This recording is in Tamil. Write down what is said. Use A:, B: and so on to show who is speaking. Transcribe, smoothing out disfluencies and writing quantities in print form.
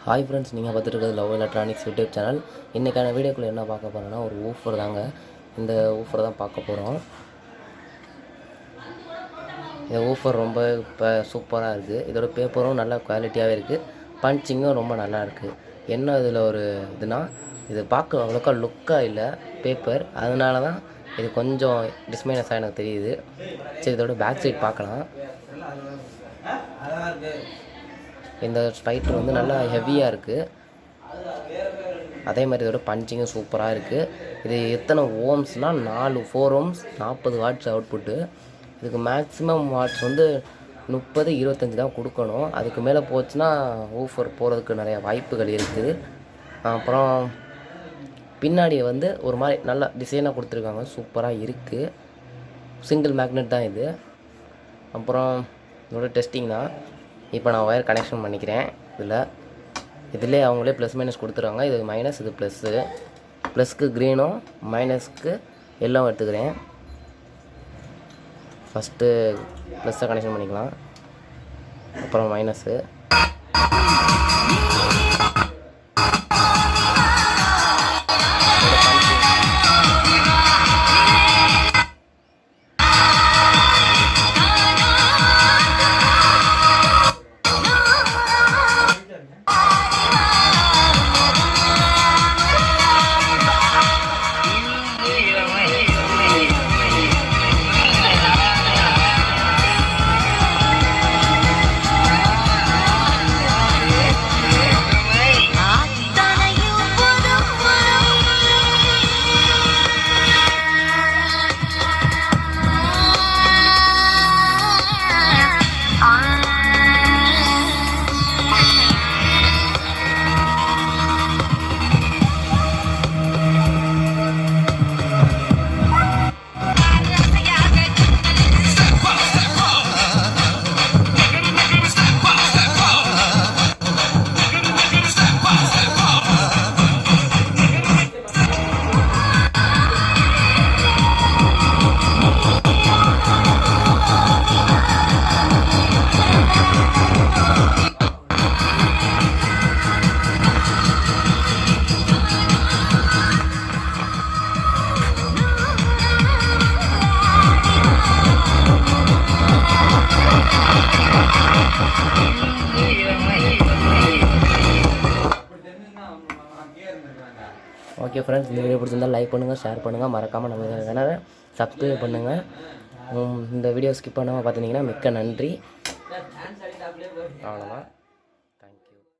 A: ஹாய் ஃப்ரெண்ட்ஸ், நீங்கள் பார்த்துட்டு இருக்கிறது லவ் எலக்ட்ரானிக்ஸ் யூடியூப் சேனல். இன்றைக்கான வீடியோக்குள்ளே என்ன பார்க்க போகிறோன்னா ஒரு ஊஃபர் தாங்க. இந்த ஊஃபர் தான் பார்க்க போகிறோம். இந்த ஊஃபர் ரொம்ப இப்போ சூப்பராக இருக்குது. இதோட பேப்பரும் நல்ல குவாலிட்டியாகவே இருக்குது. பஞ்சிங்கும் ரொம்ப நல்லா இருக்குது. என்ன இதில் ஒரு இதுனா, இது பார்க்க அவ்வளோக்கா லுக்காக இல்லை பேப்பர், அதனால தான் இது கொஞ்சம் டிஸ்மைனஸாக எனக்கு தெரியுது. சரி, இதோட பேக் சைட் பார்க்கலாம். இந்த ஸ்பைட்டர் வந்து நல்லா ஹெவியாக இருக்குது. அதே மாதிரி இதோட பஞ்சிங்கும் சூப்பராக இருக்குது. இது எத்தனை ஓம்ஸ்னால் 4 ஓம்ஸ் 40 வாட்ஸ் அவுட்புட்டு. இதுக்கு மேக்ஸிமம் வாட்ஸ் வந்து 30-25 தான் கொடுக்கணும். அதுக்கு மேலே போச்சுன்னா ஊஃபர் போகிறதுக்கு நிறையா வாய்ப்புகள் இருக்குது. அப்புறம் பின்னாடி வந்து ஒரு மாதிரி நல்லா டிசைனாக கொடுத்துருக்காங்க, சூப்பராக இருக்குது. சிங்கிள் மேக்னெட் தான் இது. அப்புறம் இதோட டெஸ்டிங் தான். இப்போ நான் ஒயர் கனெக்ஷன் பண்ணிக்கிறேன். இதில் அவங்களே ப்ளஸ் மைனஸ் கொடுத்துருவாங்க. இது மைனஸ், இது ப்ளஸ்ஸு. ப்ளஸ்க்கு க்ரீனும் மைனஸ்க்கு எல்லோவும் எடுத்துக்கிறேன். ஃபஸ்ட்டு ப்ளஸ்ஸை கனெக்ஷன் பண்ணிக்கலாம், அப்புறம் மைனஸு. ஓகே ஃப்ரெண்ட்ஸ், இந்த வீடியோ பிடிச்சிருந்தால் லைக் பண்ணுங்கள், ஷேர் பண்ணுங்கள், மறக்காமல் நம்ம சேனலை சப்ஸ்கிரைப் பண்ணுங்கள். இந்த வீடியோ ஸ்கிப் பண்ணாமல் பார்த்துட்டிங்கன்னா மிக்க நன்றி. அவ்வளோதான்.